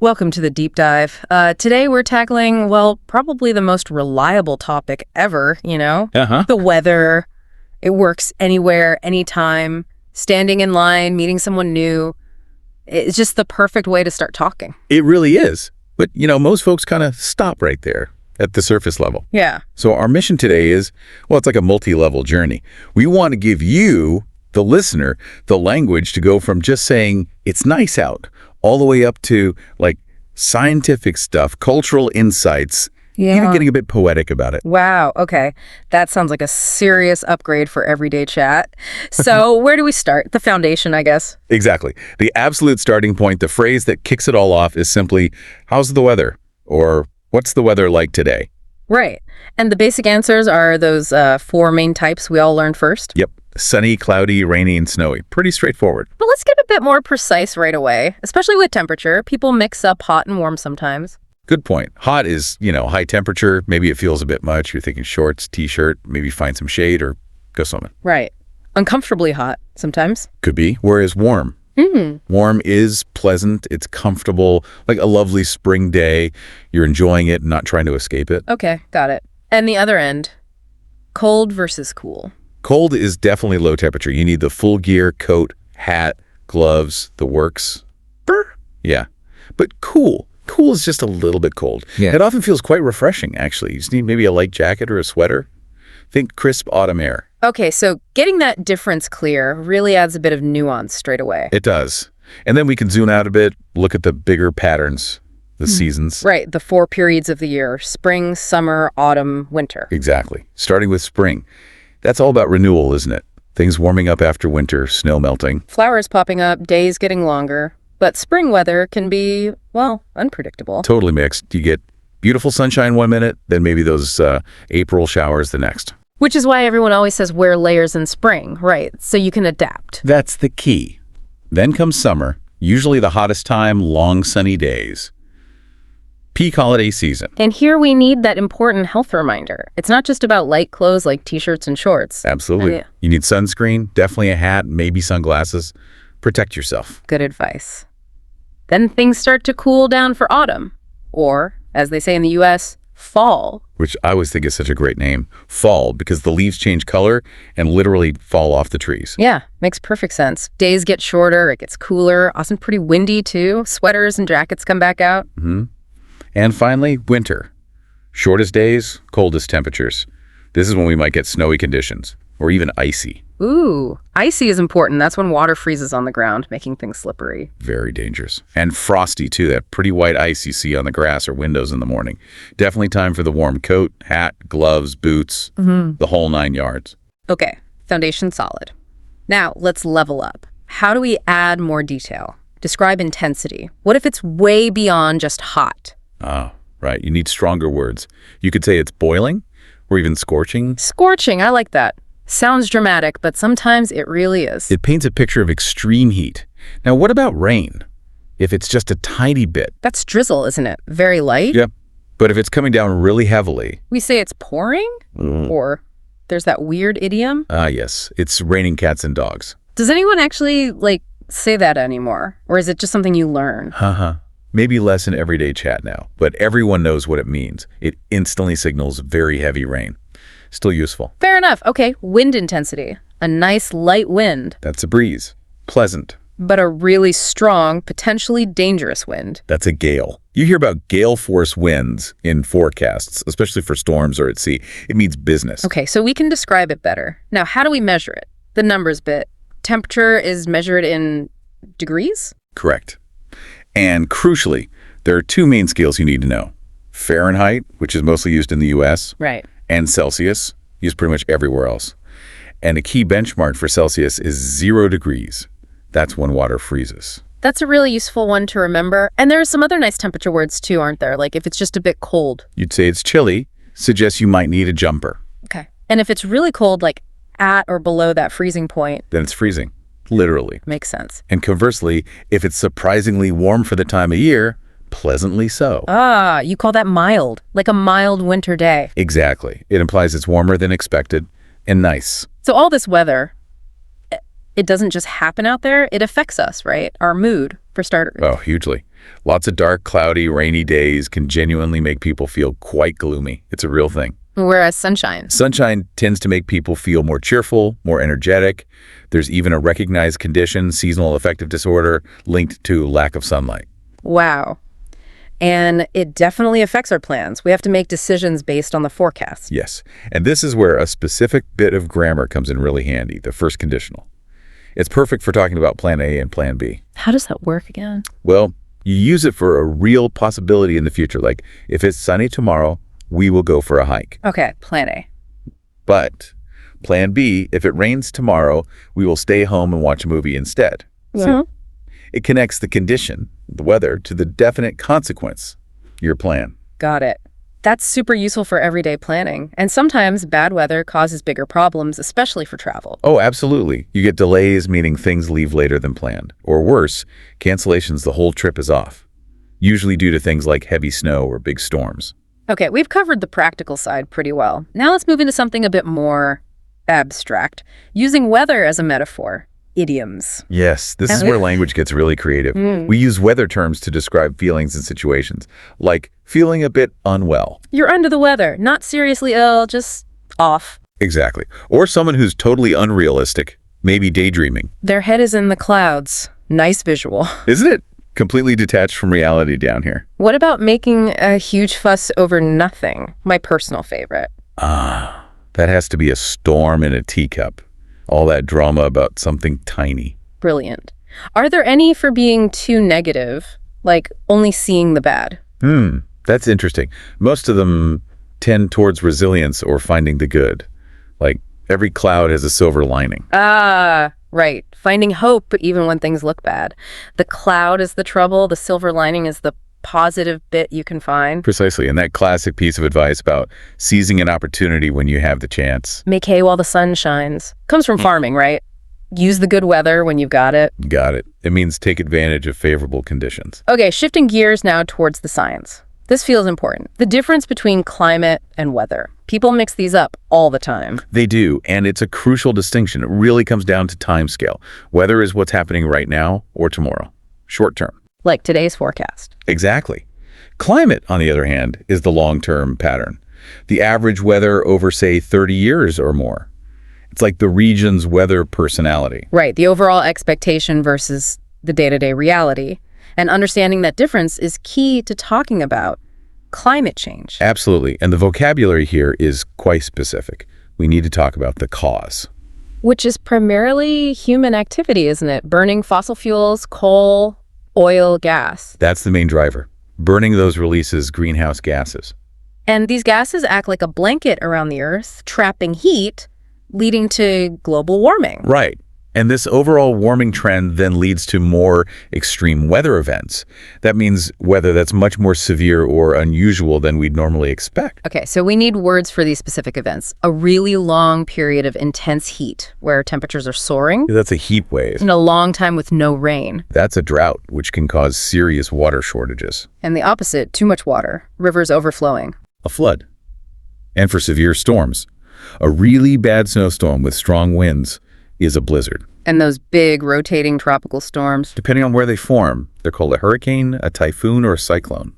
Welcome to the deep dive. Today we're tackling, well, probably the most reliable topic ever, the weather. It works anywhere, anytime, standing in line, meeting someone new. It's just the perfect way to start talking. It really is. But, most folks kind of stop right there at the surface level. Yeah. So our mission today is, well, it's like a multi-level journey. We want to give you, the listener, the language to go from just saying, it's nice out, all the way up to, scientific stuff, cultural insights, even getting a bit poetic about it. Wow. Okay. That sounds like a serious upgrade for everyday chat. So where do we start? The foundation, I guess. Exactly. The absolute starting point, the phrase that kicks it all off is simply, how's the weather? Or what's the weather like today? Right. And the basic answers are those four main types we all learned first. Yep. Sunny, cloudy, rainy, and snowy. Pretty straightforward. But let's get a bit more precise right away, especially with temperature. People mix up hot and warm sometimes. Good point. Hot is, high temperature. Maybe it feels a bit much. You're thinking shorts, t-shirt, maybe find some shade or go swimming. Right. Uncomfortably hot sometimes. Could be. Whereas warm. Warm is pleasant. It's comfortable, like a lovely spring day. You're enjoying it and not trying to escape it. Okay, got it. And the other end, cold versus cool. Cold is definitely low temperature. You need the full gear, coat, hat, gloves, the works. Brr. Yeah. But cool. Cool is just a little bit cold. Yeah. It often feels quite refreshing, actually. You just need maybe a light jacket or a sweater. Think crisp autumn air. Okay, so getting that difference clear really adds a bit of nuance straight away. It does. And then we can zoom out a bit, look at the bigger patterns, the seasons. Right, the 4 periods of the year: spring, summer, autumn, winter. Exactly. Starting with spring. That's all about renewal, isn't it? Things warming up after winter, snow melting. Flowers popping up, days getting longer. But spring weather can be, well, unpredictable. Totally mixed. You get beautiful sunshine one minute, then maybe those April showers the next. Which is why everyone always says wear layers in spring, right? So you can adapt. That's the key. Then comes summer, usually the hottest time, long sunny days. Peak holiday season. And here we need that important health reminder. It's not just about light clothes like t-shirts and shorts. Absolutely. You need sunscreen, definitely a hat, maybe sunglasses. Protect yourself. Good advice. Then things start to cool down for autumn, or, as they say in the U.S., fall. Which I always think is such a great name. Fall, because the leaves change color and literally fall off the trees. Yeah, makes perfect sense. Days get shorter, it gets cooler, often pretty windy too. Sweaters and jackets come back out. And finally, winter. Shortest days, coldest temperatures. This is when we might get snowy conditions, or even icy. Ooh, icy is important. That's when water freezes on the ground, making things slippery. Very dangerous. And frosty, too. That pretty white ice you see on the grass or windows in the morning. Definitely time for the warm coat, hat, gloves, boots, the whole 9 yards. Okay, foundation solid. Now, let's level up. How do we add more detail? Describe intensity. What if it's way beyond just hot? Oh, right. You need stronger words. You could say it's boiling or even scorching. Scorching, I like that. Sounds dramatic, but sometimes it really is. It paints a picture of extreme heat. Now, what about rain? If it's just a tiny bit. That's drizzle, isn't it? Very light? Yep. But if it's coming down really heavily. We say it's pouring? Or there's that weird idiom? Yes. It's raining cats and dogs. Does anyone actually, say that anymore? Or is it just something you learn? Maybe less in everyday chat now, but everyone knows what it means. It instantly signals very heavy rain. Still useful. Fair enough. Okay, wind intensity. A nice light wind. That's a breeze. Pleasant. But a really strong, potentially dangerous wind. That's a gale. You hear about gale force winds in forecasts, especially for storms or at sea. It means business. Okay, so we can describe it better. Now, how do we measure it? The numbers bit. Temperature is measured in degrees? Correct. And crucially, there are 2 main scales you need to know. Fahrenheit, which is mostly used in the U.S. Right. And Celsius, used pretty much everywhere else. And a key benchmark for Celsius is 0 degrees. That's when water freezes. That's a really useful one to remember. And there are some other nice temperature words too, aren't there? Like if it's just a bit cold. You'd say it's chilly, suggests you might need a jumper. Okay. And if it's really cold, like at or below that freezing point, then it's freezing, literally. Makes sense. And conversely, if it's surprisingly warm for the time of year, pleasantly so. Ah, you call that mild, like a mild winter day. Exactly. It implies it's warmer than expected and nice. So all this weather, it doesn't just happen out there. It affects us, right? Our mood, for starters. Oh, hugely. Lots of dark, cloudy, rainy days can genuinely make people feel quite gloomy. It's a real thing. Whereas sunshine. Sunshine tends to make people feel more cheerful, more energetic. There's even a recognized condition, seasonal affective disorder, linked to lack of sunlight. Wow. And it definitely affects our plans. We have to make decisions based on the forecast. Yes. And this is where a specific bit of grammar comes in really handy, the first conditional. It's perfect for talking about plan A and plan B. How does that work again? Well, you use it for a real possibility in the future. Like, if it's sunny tomorrow, we will go for a hike. Okay, plan A. But plan B, if it rains tomorrow, we will stay home and watch a movie instead. Mm-hmm. It connects the condition, the weather, to the definite consequence, your plan. Got it. That's super useful for everyday planning. And sometimes bad weather causes bigger problems, especially for travel. Oh, absolutely. You get delays, meaning things leave later than planned. Or worse, cancellations, the whole trip is off. Usually due to things like heavy snow or big storms. Okay, we've covered the practical side pretty well. Now let's move into something a bit more abstract, using weather as a metaphor. Idioms. Yes, this is where language gets really creative. We use weather terms to describe feelings and situations, like feeling a bit unwell. You're under the weather, not seriously ill, just off. Exactly. Or someone who's totally unrealistic, maybe daydreaming. Their head is in the clouds. Nice visual. Isn't it? Completely detached from reality down here. What about making a huge fuss over nothing? My personal favorite. That has to be a storm in a teacup. All that drama about something tiny. Brilliant. Are there any for being too negative, like only seeing the bad? That's interesting. Most of them tend towards resilience or finding the good. Like, every cloud has a silver lining. Ah, right. Finding hope even when things look bad. The cloud is the trouble. The silver lining is the positive bit you can find. Precisely. And that classic piece of advice about seizing an opportunity when you have the chance. Make hay while the sun shines. Comes from farming, right? Use the good weather when you've got it. Got it. It means take advantage of favorable conditions. Okay, shifting gears now towards the science. This feels important. The difference between climate and weather. People mix these up all the time. They do, and it's a crucial distinction. It really comes down to time scale. Weather is what's happening right now or tomorrow. Short term. Like today's forecast. Exactly. Climate, on the other hand, is the long-term pattern. The average weather over, say, 30 years or more. It's like the region's weather personality. Right, the overall expectation versus the day-to-day reality. And understanding that difference is key to talking about climate change. Absolutely. And the vocabulary here is quite specific. We need to talk about the cause. Which is primarily human activity, isn't it? Burning fossil fuels, coal, oil, gas. That's the main driver. Burning those releases greenhouse gases. And these gases act like a blanket around the Earth, trapping heat, leading to global warming. Right. And this overall warming trend then leads to more extreme weather events. That means weather that's much more severe or unusual than we'd normally expect. Okay, so we need words for these specific events. A really long period of intense heat where temperatures are soaring. That's a heat wave. And a long time with no rain. That's a drought, which can cause serious water shortages. And the opposite, too much water, rivers overflowing. A flood. And for severe storms, a really bad snowstorm with strong winds is a blizzard. And those big rotating tropical storms. Depending on where they form, they're called a hurricane, a typhoon, or a cyclone.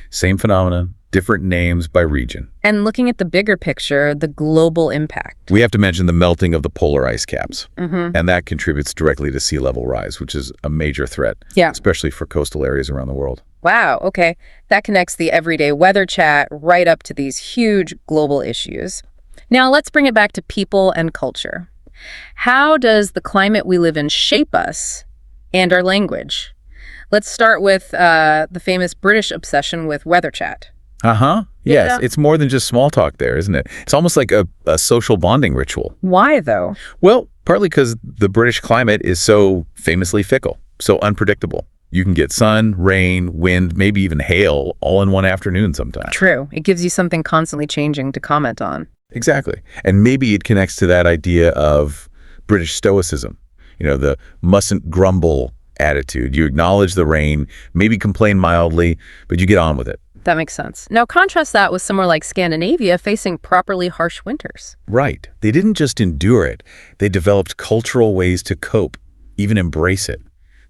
Same phenomena, different names by region. And looking at the bigger picture, the global impact. We have to mention the melting of the polar ice caps. Mm-hmm. And that contributes directly to sea level rise, which is a major threat, especially for coastal areas around the world. Wow, okay. That connects the everyday weather chat right up to these huge global issues. Now let's bring it back to people and culture. How does the climate we live in shape us and our language? Let's start with the famous British obsession with weather chat. Yes, Yeah. it's more than just small talk there, isn't it? It's almost like a social bonding ritual. Why, though? Well, partly because the British climate is so famously fickle, so unpredictable. You can get sun, rain, wind, maybe even hail all in one afternoon sometimes. True. It gives you something constantly changing to comment on. Exactly. And maybe it connects to that idea of British stoicism, the mustn't grumble attitude. You acknowledge the rain, maybe complain mildly, but you get on with it. That makes sense. Now contrast that with somewhere like Scandinavia facing properly harsh winters. Right. They didn't just endure it. They developed cultural ways to cope, even embrace it.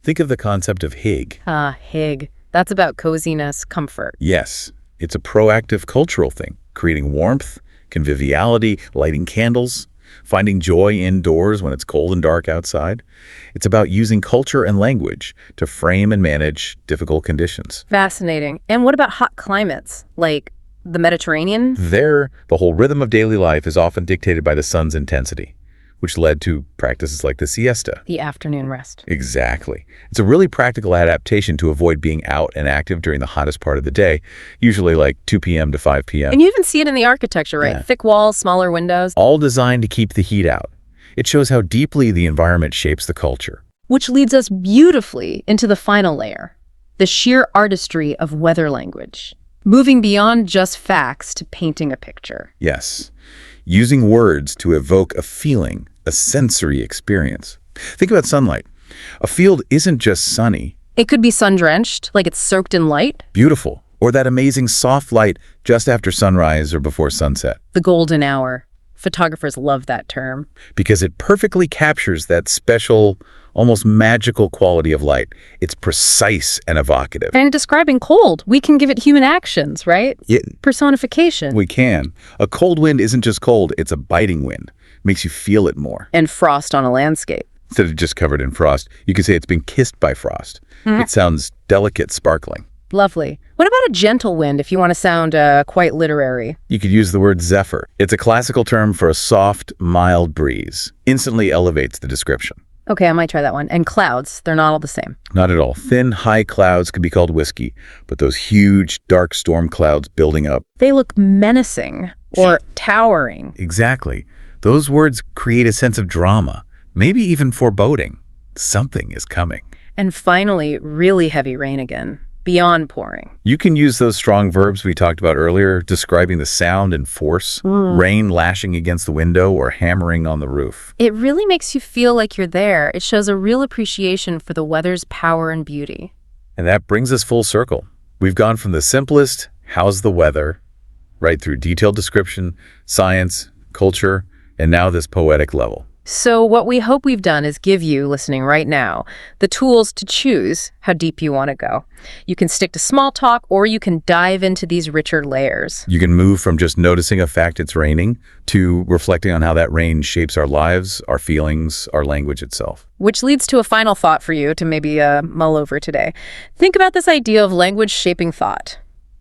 Think of the concept of hygge. Hygge. That's about coziness, comfort. Yes, it's a proactive cultural thing, creating warmth, conviviality, lighting candles, finding joy indoors when it's cold and dark outside. It's about using culture and language to frame and manage difficult conditions. Fascinating. And what about hot climates, like the Mediterranean? There, the whole rhythm of daily life is often dictated by the sun's intensity, which led to practices like the siesta. The afternoon rest. Exactly. It's a really practical adaptation to avoid being out and active during the hottest part of the day, usually like 2 p.m. to 5 p.m. And you even see it in the architecture, right? Yeah. Thick walls, smaller windows. All designed to keep the heat out. It shows how deeply the environment shapes the culture. Which leads us beautifully into the final layer, the sheer artistry of weather language. Moving beyond just facts to painting a picture. Yes. Using words to evoke a feeling, a sensory experience. Think about sunlight. A field isn't just sunny. It could be sun-drenched, like it's soaked in light. Beautiful. Or that amazing soft light just after sunrise or before sunset. The golden hour. Photographers love that term. Because it perfectly captures that special, almost magical quality of light. It's precise and evocative. And describing cold, we can give it human actions, right? Yeah, Personification. we can. A cold wind isn't just cold, it's a biting wind. Makes you feel it more. And frost on a landscape. Instead of just covered in frost, you could say it's been kissed by frost. It sounds delicate, sparkling. Lovely. What about a gentle wind if you want to sound quite literary? You could use the word zephyr. It's a classical term for a soft, mild breeze. Instantly elevates the description. Okay, I might try that one. And clouds, they're not all the same. Not at all. Thin, high clouds could be called whiskey, but those huge, dark storm clouds building up. They look menacing or towering. Exactly. Those words create a sense of drama, maybe even foreboding. Something is coming. And finally, really heavy rain again. Beyond pouring. You can use those strong verbs we talked about earlier, describing the sound and force, rain lashing against the window or hammering on the roof. It really makes you feel like you're there. It shows a real appreciation for the weather's power and beauty. And that brings us full circle. We've gone from the simplest, how's the weather, right through detailed description, science, culture, and now this poetic level. So what we hope we've done is give you, listening right now, the tools to choose how deep you want to go. You can stick to small talk, or you can dive into these richer layers. You can move from just noticing a fact it's raining to reflecting on how that rain shapes our lives, our feelings, our language itself. Which leads to a final thought for you to maybe mull over today. Think about this idea of language shaping thought.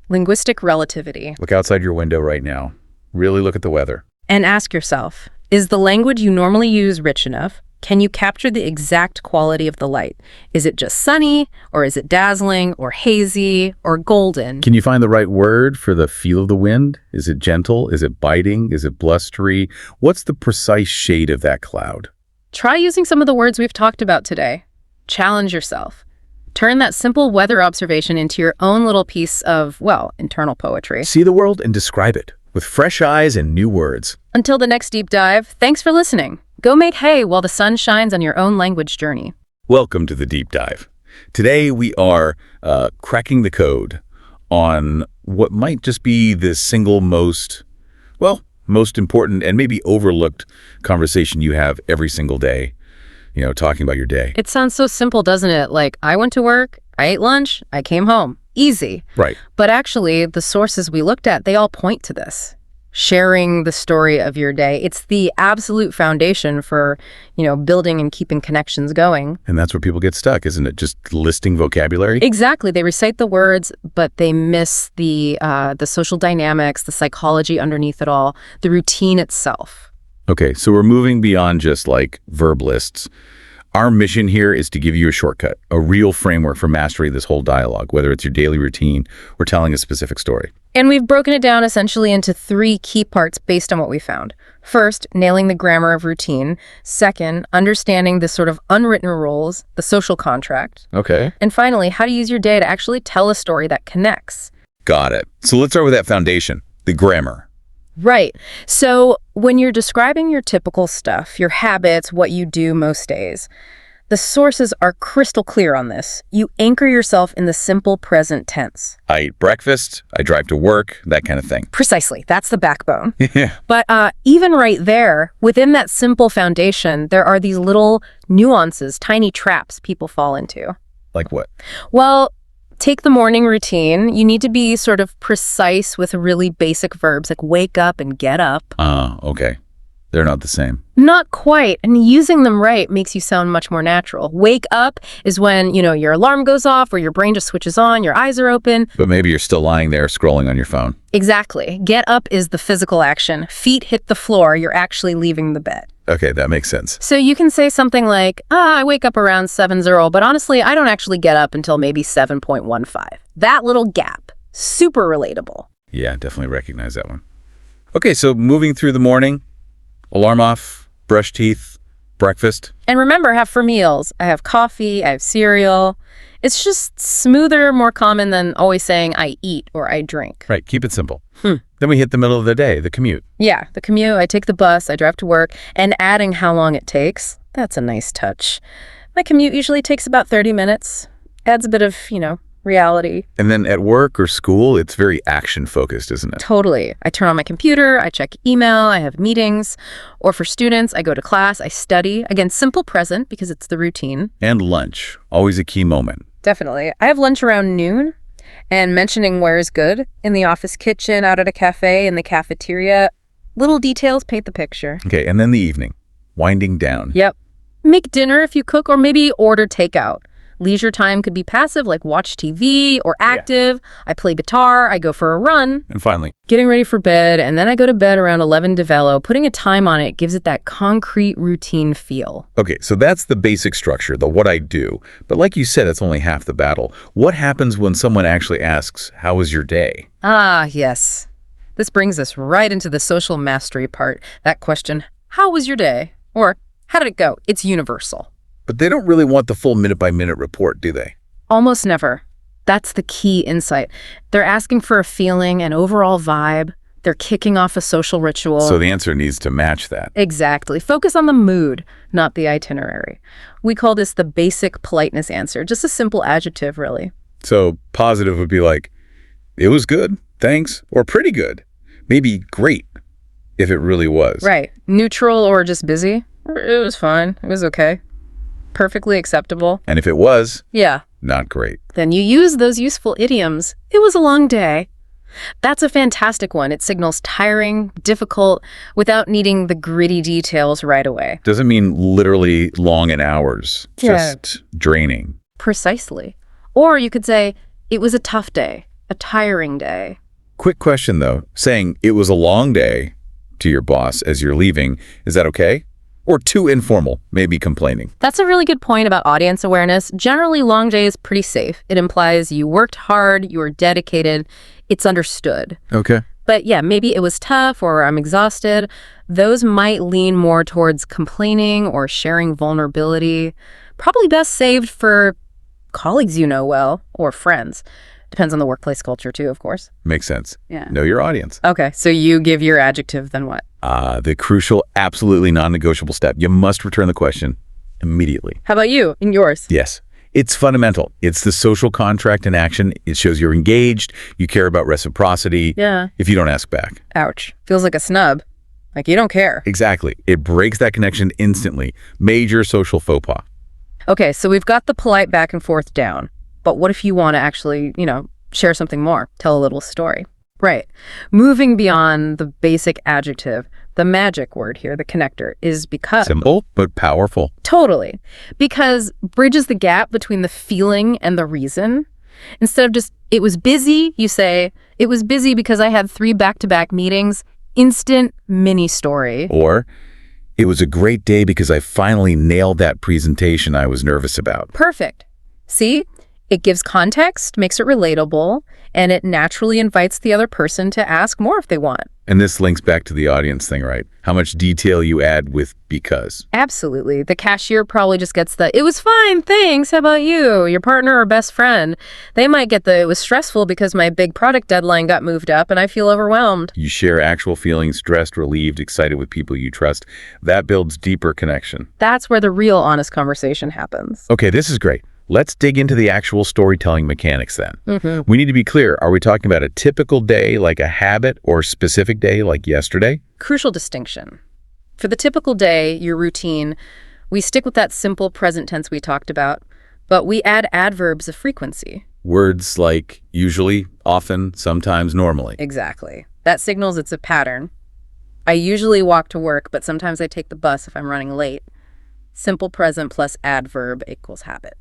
Linguistic relativity. Look outside your window right now. Really look at the weather. And ask yourself, is the language you normally use rich enough? Can you capture the exact quality of the light? Is it just sunny, or is it dazzling, or hazy, or golden? Can you find the right word for the feel of the wind? Is it gentle? Is it biting? Is it blustery? What's the precise shade of that cloud? Try using some of the words we've talked about today. Challenge yourself. Turn that simple weather observation into your own little piece of, well, internal poetry. See the world and describe it with fresh eyes and new words. Until the next deep dive, thanks for listening. Go make hay while the sun shines on your own language journey. Welcome to the deep dive. Today we are cracking the code on what might just be the single most important and maybe overlooked conversation you have every single day, talking about your day. It sounds so simple, doesn't it? Like, I went to work, I ate lunch, I came home. Easy. Right. But actually, the sources we looked at, they all point to this. Sharing the story of your day. It's the absolute foundation for, building and keeping connections going. And that's where people get stuck, isn't it? Just listing vocabulary? Exactly. They recite the words, but they miss the social dynamics, the psychology underneath it all, the routine itself. Okay, so we're moving beyond just like verb lists. Our mission here is to give you a shortcut, a real framework for mastery of this whole dialogue, whether it's your daily routine or telling a specific story. And we've broken it down essentially into 3 key parts based on what we found. First, nailing the grammar of routine. Second, understanding the sort of unwritten rules, the social contract. Okay. And finally, how to use your day to actually tell a story that connects. Got it. So let's start with that foundation, the grammar. Right. So when you're describing your typical stuff, your habits, what you do most days, The sources are crystal clear on this. You anchor yourself in the simple present tense. I eat breakfast, I drive to work, that kind of thing. Precisely. That's the backbone. Yeah. But even right there, within that simple foundation, there are these little nuances, tiny traps people fall into. Like what? Well, take the morning routine. You need to be sort of precise with really basic verbs like wake up and get up. Okay. They're not the same. Not quite. And using them right makes you sound much more natural. Wake up is when, your alarm goes off or your brain just switches on, your eyes are open. But maybe you're still lying there scrolling on your phone. Exactly. Get up is the physical action. Feet hit the floor. You're actually leaving the bed. Okay, that makes sense. So you can say something like, I wake up around 7:00, but honestly, I don't actually get up until maybe 7:15. That little gap. Super relatable. Yeah, definitely recognize that one. Okay, so moving through the morning, alarm off, brush teeth, breakfast. And remember, have for meals. I have coffee, I have cereal. It's just smoother, more common than always saying I eat or I drink. Right, keep it simple. Then we hit the middle of the day, the commute. Yeah, the commute, I take the bus, I drive to work, and adding how long it takes, that's a nice touch. My commute usually takes about 30 minutes. Adds a bit of, reality. And then at work or school, it's very action-focused, isn't it? Totally. I turn on my computer, I check email, I have meetings. Or for students, I go to class, I study. Again, simple present because it's the routine. And lunch, always a key moment. Definitely. I have lunch around noon. And mentioning where is good, in the office kitchen, out at a cafe, in the cafeteria. Little details paint the picture. Okay, and then the evening, winding down. Yep. Make dinner if you cook, or maybe order takeout. Leisure time could be passive, like watch TV, or active. Yeah. I play guitar, I go for a run. And finally, getting ready for bed, and then I go to bed around 11 develo. Putting a time on it gives it that concrete routine feel. Okay, so that's the basic structure, the what I do. But like you said, that's only half the battle. What happens when someone actually asks, how was your day? Ah, yes. This brings us right into the social mastery part. That question, how was your day? Or, how did it go? It's universal. But they don't really want the full minute-by-minute report, do they? Almost never. That's the key insight. They're asking for a feeling, an overall vibe. They're kicking off a social ritual. So the answer needs to match that. Exactly. Focus on the mood, not the itinerary. We call this the basic politeness answer. Just a simple adjective, really. So positive would be like, it was good, thanks, or pretty good. Maybe great, if it really was. Right. Neutral or just busy. It was fine. It was okay. Perfectly acceptable. And if it was, yeah, not great. Then you use those useful idioms. It was a long day. That's a fantastic one. It signals tiring, difficult, without needing the gritty details right away. Doesn't mean literally long in hours, just draining. Precisely. Or you could say, it was a tough day, a tiring day. Quick question, though. Saying it was a long day to your boss as you're leaving, is that okay? Or too informal, maybe complaining? That's a really good point about audience awareness. Generally, long day is pretty safe. It implies you worked hard, you were dedicated, it's understood. Okay. But yeah, maybe it was tough or I'm exhausted. Those might lean more towards complaining or sharing vulnerability. Probably best saved for colleagues you know well or friends. Depends on the workplace culture too, of course. Makes sense. Yeah. Know your audience. Okay, so you give your adjective, then what? The crucial, absolutely non-negotiable step. You must return the question immediately. How about you and yours? Yes. It's fundamental. It's the social contract in action. It shows you're engaged. You care about reciprocity. Yeah. If you don't ask back. Ouch. Feels like a snub. Like you don't care. Exactly. It breaks that connection instantly. Major social faux pas. Okay, so we've got the polite back and forth down. But what if you want to actually, share something more, tell a little story? Right. Moving beyond the basic adjective, the magic word here, the connector, is because... Simple, but powerful. Totally. Because bridges the gap between the feeling and the reason. Instead of just, it was busy, you say, it was busy because I had 3 back-to-back meetings. Instant mini story. Or, it was a great day because I finally nailed that presentation I was nervous about. Perfect. See? It gives context, makes it relatable, and it naturally invites the other person to ask more if they want. And this links back to the audience thing, right? How much detail you add with because. Absolutely. The cashier probably just gets the, it was fine, thanks, how about you? Your partner or best friend. They might get the, it was stressful because my big product deadline got moved up and I feel overwhelmed. You share actual feelings, stressed, relieved, excited with people you trust. That builds deeper connection. That's where the real honest conversation happens. Okay, this is great. Let's dig into the actual storytelling mechanics then. We need to be clear. Are we talking about a typical day like a habit or specific day like yesterday? Crucial distinction. For the typical day, your routine, we stick with that simple present tense we talked about, but we add adverbs of frequency. Words like usually, often, sometimes, normally. Exactly. That signals it's a pattern. I usually walk to work, but sometimes I take the bus if I'm running late. Simple present plus adverb equals habit.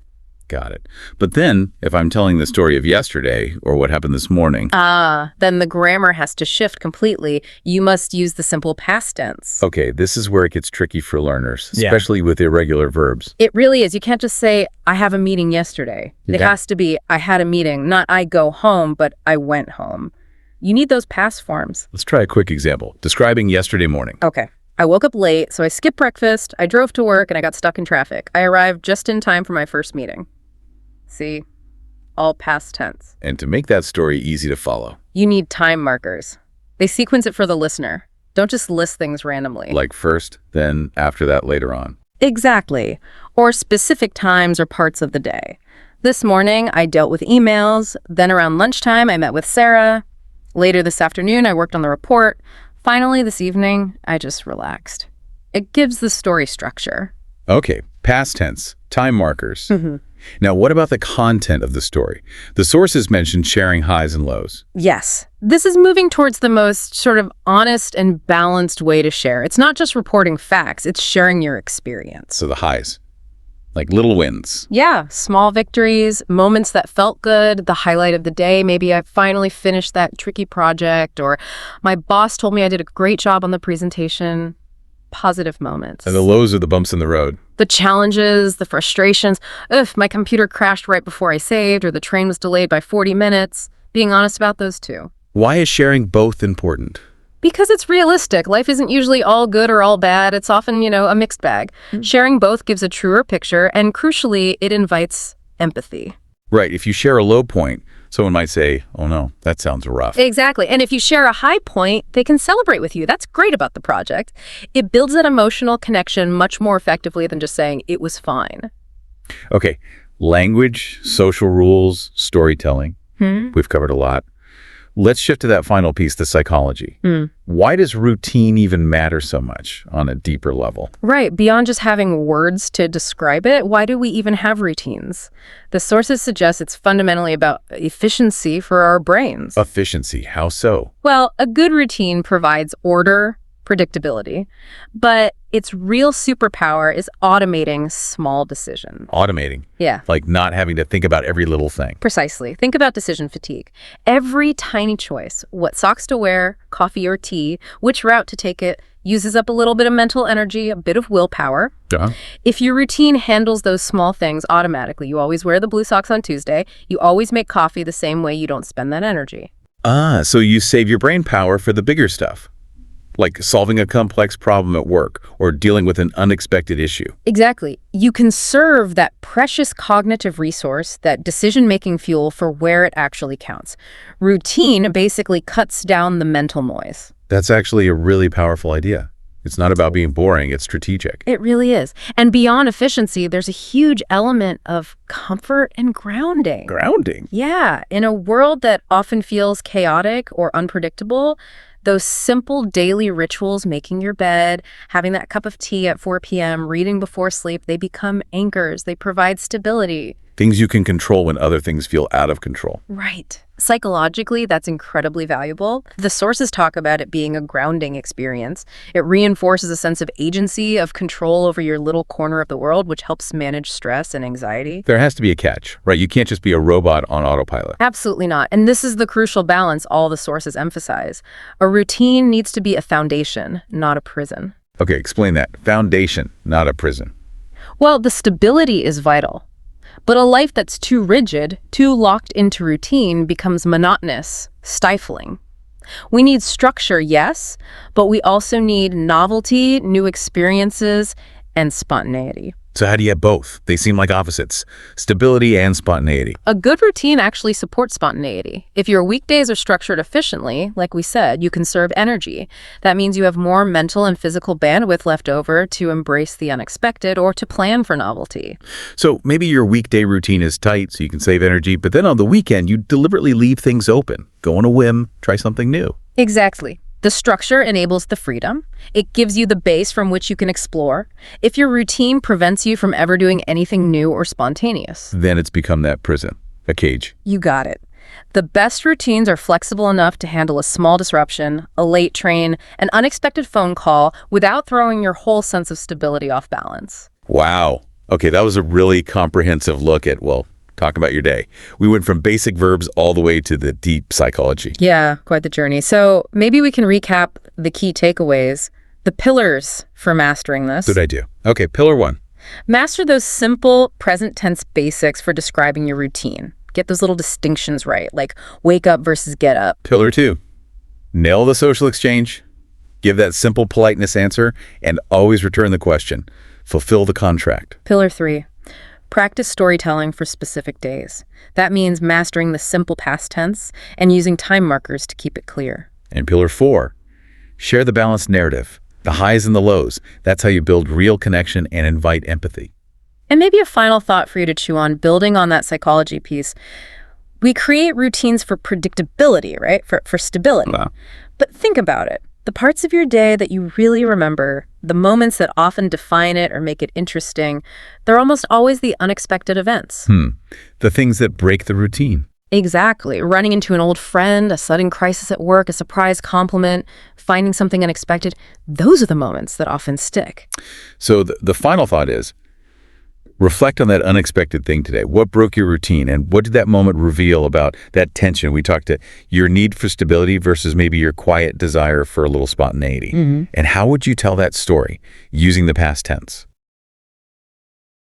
Got it. But then, if I'm telling the story of yesterday or what happened this morning... then the grammar has to shift completely. You must use the simple past tense. Okay, this is where it gets tricky for learners, especially with irregular verbs. It really is. You can't just say, I have a meeting yesterday. It has to be, I had a meeting, not I go home, but I went home. You need those past forms. Let's try a quick example. Describing yesterday morning. Okay. I woke up late, so I skipped breakfast, I drove to work, and I got stuck in traffic. I arrived just in time for my first meeting. See? All past tense. And to make that story easy to follow, you need time markers. They sequence it for the listener. Don't just list things randomly. Like first, then after that later on. Exactly. Or specific times or parts of the day. This morning, I dealt with emails. Then around lunchtime, I met with Sarah. Later this afternoon, I worked on the report. Finally, this evening, I just relaxed. It gives the story structure. Okay, past tense, time markers. Now, what about the content of the story? The sources mentioned sharing highs and lows. Yes. This is moving towards the most sort of honest and balanced way to share. It's not just reporting facts, it's sharing your experience. So the highs, like little wins. Yeah, small victories, moments that felt good, the highlight of the day. Maybe I finally finished that tricky project, or my boss told me I did a great job on the presentation. Positive moments. And the lows are the bumps in the road. The challenges, the frustrations. Ugh, my computer crashed right before I saved, or the train was delayed by 40 minutes. Being honest about those too. Why is sharing both important? Because it's realistic. Life isn't usually all good or all bad. It's often, a mixed bag. Sharing both gives a truer picture, and crucially, it invites empathy. Right. If you share a low point, someone might say, oh no, that sounds rough. Exactly. And if you share a high point, they can celebrate with you. That's great about the project. It builds that emotional connection much more effectively than just saying it was fine. Okay. Language, social rules, storytelling. We've covered a lot. Let's shift to that final piece, the psychology. Why does routine even matter so much on a deeper level? Right. Beyond just having words to describe it, why do we even have routines? The sources suggest it's fundamentally about efficiency for our brains. Efficiency. How so? Well, a good routine provides order, predictability, but its real superpower is automating small decisions. Automating. Yeah. Like not having to think about every little thing. Precisely. Think about decision fatigue. Every tiny choice, what socks to wear, coffee or tea, which route to take it, uses up a little bit of mental energy, a bit of willpower. If your routine handles those small things automatically, you always wear the blue socks on Tuesday, you always make coffee the same way, you don't spend that energy. So you save your brain power for the bigger stuff. Like solving a complex problem at work or dealing with an unexpected issue. Exactly. You conserve that precious cognitive resource, that decision-making fuel for where it actually counts. Routine basically cuts down the mental noise. That's actually a really powerful idea. It's not about being boring, it's strategic. It really is. And beyond efficiency, there's a huge element of comfort and grounding. Grounding? Yeah. In a world that often feels chaotic or unpredictable, those simple daily rituals, making your bed, having that cup of tea at 4 p.m., reading before sleep, they become anchors. They provide stability. Things you can control when other things feel out of control. Right. Psychologically, that's incredibly valuable. The sources talk about it being a grounding experience. It reinforces a sense of agency, of control over your little corner of the world, which helps manage stress and anxiety. There has to be a catch, right? You can't just be a robot on autopilot. Absolutely not. And this is the crucial balance all the sources emphasize. A routine needs to be a foundation, not a prison. Okay, explain that. Foundation, not a prison. Well, the stability is vital. But a life that's too rigid, too locked into routine becomes monotonous, stifling. We need structure, yes, but we also need novelty, new experiences, and spontaneity. So how do you have both? They seem like opposites, stability and spontaneity. A good routine actually supports spontaneity. If your weekdays are structured efficiently, like we said, you conserve energy. That means you have more mental and physical bandwidth left over to embrace the unexpected or to plan for novelty. So maybe your weekday routine is tight so you can save energy, but then on the weekend, you deliberately leave things open. Go on a whim, try something new. Exactly. The structure enables the freedom. It gives you the base from which you can explore. If your routine prevents you from ever doing anything new or spontaneous, then it's become that prison, a cage. You got it. The best routines are flexible enough to handle a small disruption, a late train, an unexpected phone call without throwing your whole sense of stability off balance. Wow. Okay, that was a really comprehensive look at, talking about your day. We went from basic verbs all the way to the deep psychology. Yeah, quite the journey. So maybe we can recap the key takeaways, the pillars for mastering this. Good idea. Okay, pillar 1. Master those simple present tense basics for describing your routine. Get those little distinctions right, like wake up versus get up. Pillar 2. Nail the social exchange. Give that simple politeness answer and always return the question. Fulfill the contract. Pillar 3. Practice storytelling for specific days. That means mastering the simple past tense and using time markers to keep it clear. And pillar 4, share the balanced narrative, the highs and the lows. That's how you build real connection and invite empathy. And maybe a final thought for you to chew on, building on that psychology piece. We create routines for predictability, right? For stability. But think about it. The parts of your day that you really remember, the moments that often define it or make it interesting, they're almost always the unexpected events. The things that break the routine. Exactly. Running into an old friend, a sudden crisis at work, a surprise compliment, finding something unexpected. Those are the moments that often stick. So the final thought is, reflect on that unexpected thing today. What broke your routine, and what did that moment reveal about that tension? We talked to your need for stability versus maybe your quiet desire for a little spontaneity. And how would you tell that story using the past tense?